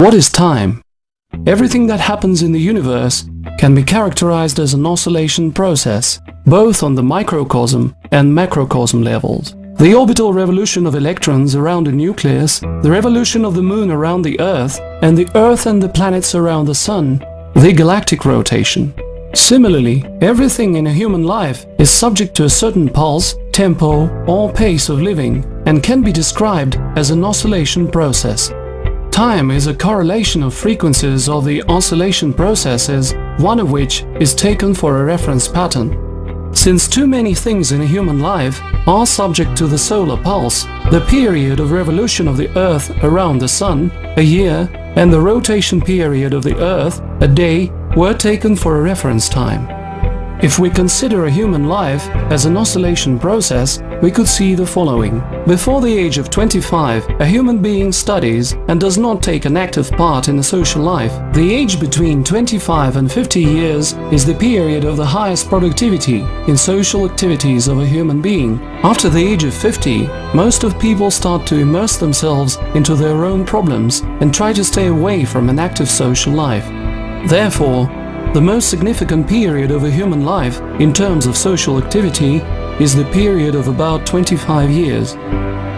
What is time? Everything that happens in the universe can be characterized as an oscillation process, both on the microcosm and macrocosm levels. The orbital revolution of electrons around a nucleus, the revolution of the Moon around the Earth, and the Earth and the planets around the Sun, the galactic rotation. Similarly, everything in a human life is subject to a certain pulse, tempo, or pace of living, and can be described as an oscillation process. Time is a correlation of frequencies of the oscillation processes, one of which is taken for a reference pattern. Since too many things in a human life are subject to the solar pulse, the period of revolution of the Earth around the Sun, a year, and the rotation period of the Earth, a day, were taken for a reference time. If we consider a human life as an oscillation process, we could see the following. Before the age of 25, a human being studies and does not take an active part in a social life. The age between 25 and 50 years is the period of the highest productivity in social activities of a human being. After the age of 50, most of people start to immerse themselves into their own problems and try to stay away from an active social life. Therefore, the most significant period of a human life in terms of social activity is the period of about 25 years.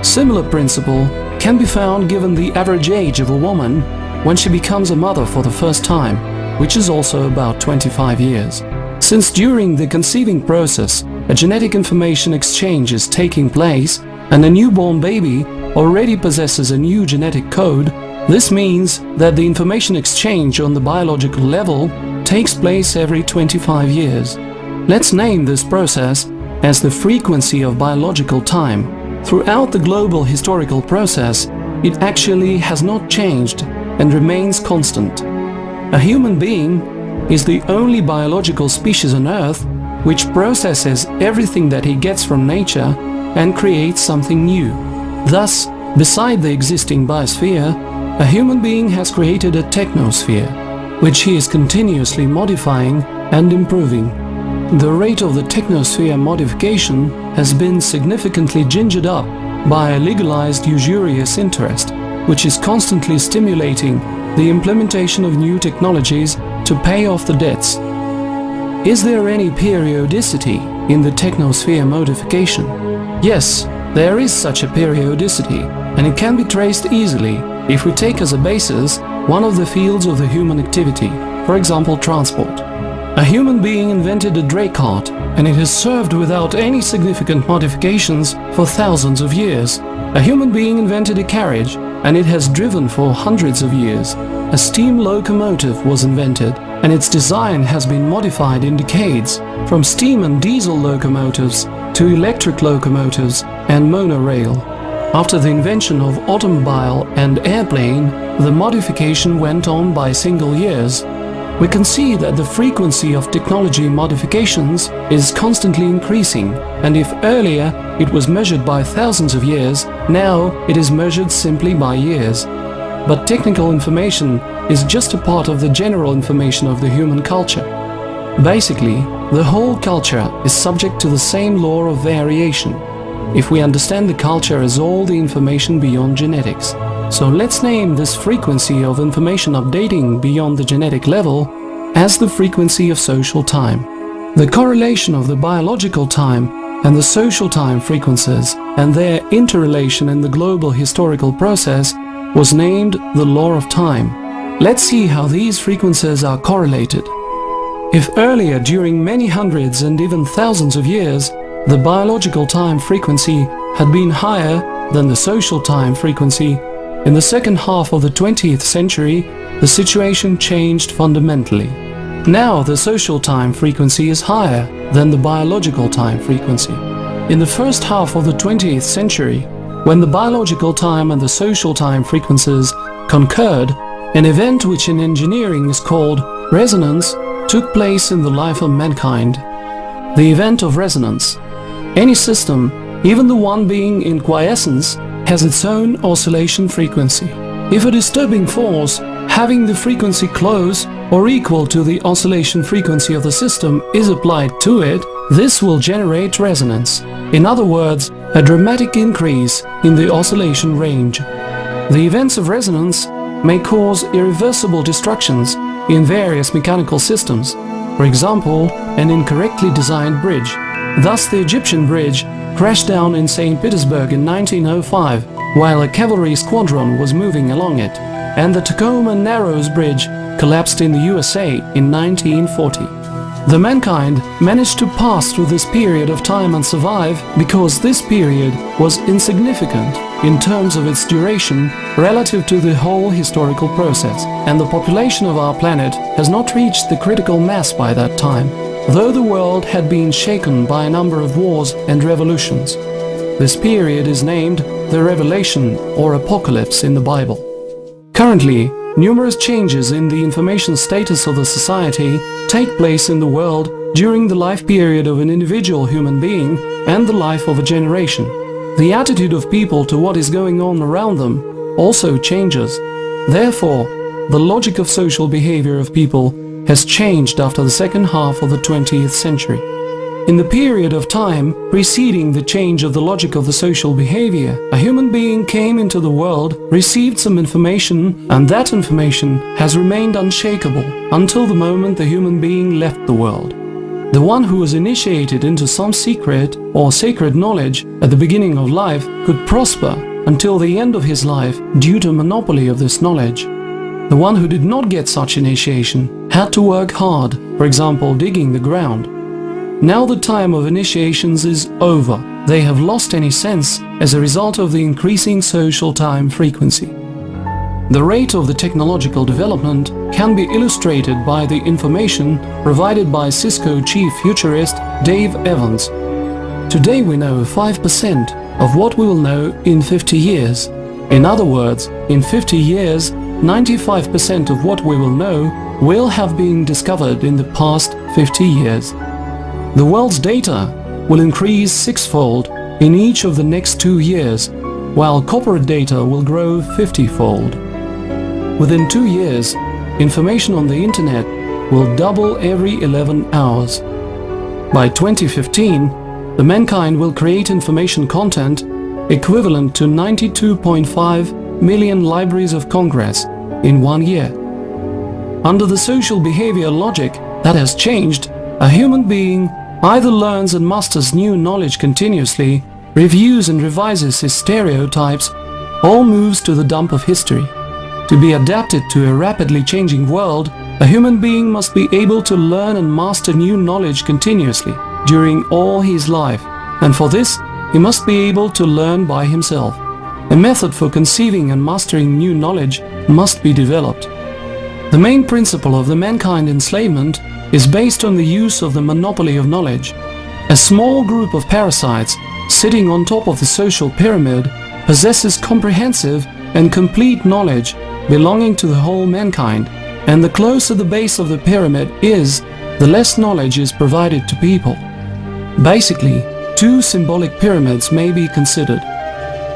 Similar principle can be found given the average age of a woman when she becomes a mother for the first time, which is also about 25 years. Since during the conceiving process a genetic information exchange is taking place and a newborn baby already possesses a new genetic code, this means that the information exchange on the biological level takes place every 25 years. Let's name this process as the frequency of biological time. Throughout the global historical process, it actually has not changed and remains constant. A human being is the only biological species on Earth which processes everything that he gets from nature and creates something new. Thus, beside the existing biosphere, a human being has created a technosphere, which he is continuously modifying and improving. The rate of the technosphere modification has been significantly gingered up by a legalized usurious interest, which is constantly stimulating the implementation of new technologies to pay off the debts. Is there any periodicity in the technosphere modification? Yes, there is such a periodicity, and it can be traced easily if we take as a basis one of the fields of the human activity, for example transport. A human being invented a dray cart, and it has served without any significant modifications for thousands of years. A human being invented a carriage, and it has driven for hundreds of years. A steam locomotive was invented, and its design has been modified in decades, from steam and diesel locomotives to electric locomotives and monorail. After the invention of automobile and airplane, the modification went on by single years. We can see that the frequency of technology modifications is constantly increasing, and if earlier it was measured by thousands of years, now it is measured simply by years. But technical information is just a part of the general information of the human culture. Basically, the whole culture is subject to the same law of variation, if we understand the culture as all the information beyond genetics. So let's name this frequency of information updating beyond the genetic level as the frequency of social time. The correlation of the biological time and the social time frequencies and their interrelation in the global historical process was named the law of time. Let's see how these frequencies are correlated. If earlier, during many hundreds and even thousands of years, the biological time frequency had been higher than the social time frequency, in the second half of the 20th century, the situation changed fundamentally. Now the social time frequency is higher than the biological time frequency. In the first half of the 20th century, when the biological time and the social time frequencies concurred, an event which in engineering is called resonance took place in the life of mankind. The event of resonance. Any system, even the one being in quiescence, has its own oscillation frequency. If a disturbing force having the frequency close or equal to the oscillation frequency of the system is applied to it, this will generate resonance. In other words, a dramatic increase in the oscillation range. The events of resonance may cause irreversible destructions in various mechanical systems, for example, an incorrectly designed bridge. Thus, the Egyptian bridge crashed down in St. Petersburg in 1905 while a cavalry squadron was moving along it, and the Tacoma Narrows Bridge collapsed in the USA in 1940. The mankind managed to pass through this period of time and survive because this period was insignificant in terms of its duration relative to the whole historical process, and the population of our planet has not reached the critical mass by that time, though the world had been shaken by a number of wars and revolutions. This period is named the Revelation or Apocalypse in the Bible. Currently, numerous changes in the information status of the society take place in the world during the life period of an individual human being and the life of a generation. The attitude of people to what is going on around them also changes. Therefore, the logic of social behavior of people has changed after the second half of the 20th century. In the period of time preceding the change of the logic of the social behavior, a human being came into the world, received some information, and that information has remained unshakable until the moment the human being left the world. The one who was initiated into some secret or sacred knowledge at the beginning of life could prosper until the end of his life due to monopoly of this knowledge. The one who did not get such initiation had to work hard, for example, digging the ground. Now the time of initiations is over. They have lost any sense as a result of the increasing social time frequency. The rate of the technological development can be illustrated by the information provided by Cisco chief futurist Dave Evans. Today we know 5% of what we will know in 50 years. In other words, in 50 years, 95% of what we will know will have been discovered in the past 50 years. The world's data will increase sixfold in each of the next 2 years, while corporate data will grow 50-fold. Within 2 years, information on the internet will double every 11 hours. By 2015, the mankind will create information content equivalent to 92.5 million libraries of Congress in 1 year. Under the social behavior logic that has changed, a human being either learns and masters new knowledge continuously, reviews and revises his stereotypes, or moves to the dump of history. To be adapted to a rapidly changing world, a human being must be able to learn and master new knowledge continuously during all his life, and for this he must be able to learn by himself. A method for conceiving and mastering new knowledge must be developed. The main principle of the mankind enslavement is based on the use of the monopoly of knowledge. A small group of parasites sitting on top of the social pyramid possesses comprehensive and complete knowledge belonging to the whole mankind, and the closer the base of the pyramid is, the less knowledge is provided to people. Basically, two symbolic pyramids may be considered.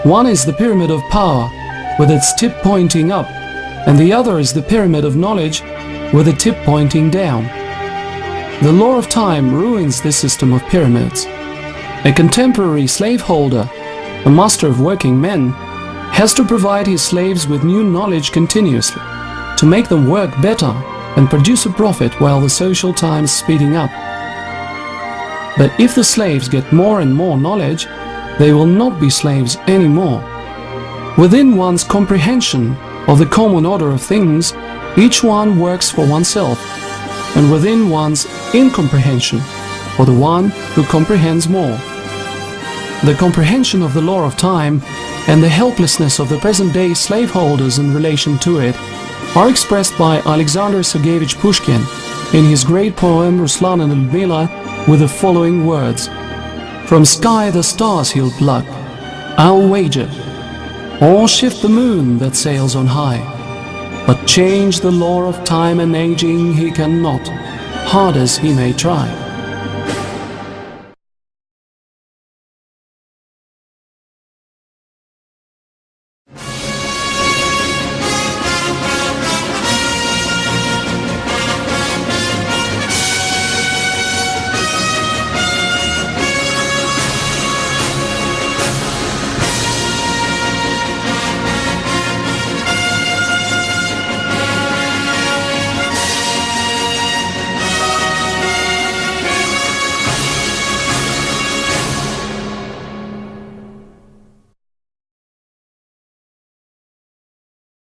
One is the pyramid of power, with its tip pointing up, and the other is the pyramid of knowledge, with the tip pointing down. The law of time ruins this system of pyramids. A contemporary slaveholder, a master of working men, has to provide his slaves with new knowledge continuously, to make them work better and produce a profit while the social time is speeding up. But if the slaves get more and more knowledge, they will not be slaves anymore. Within one's comprehension of the common order of things, each one works for oneself, and within one's incomprehension for the one who comprehends more. The comprehension of the law of time and the helplessness of the present-day slaveholders in relation to it are expressed by Alexander Sergeyevich Pushkin in his great poem Ruslan and Ludmila with the following words: "From sky the stars he'll pluck, I'll wager, or shift the moon that sails on high, but change the law of time and aging he cannot, hard as he may try."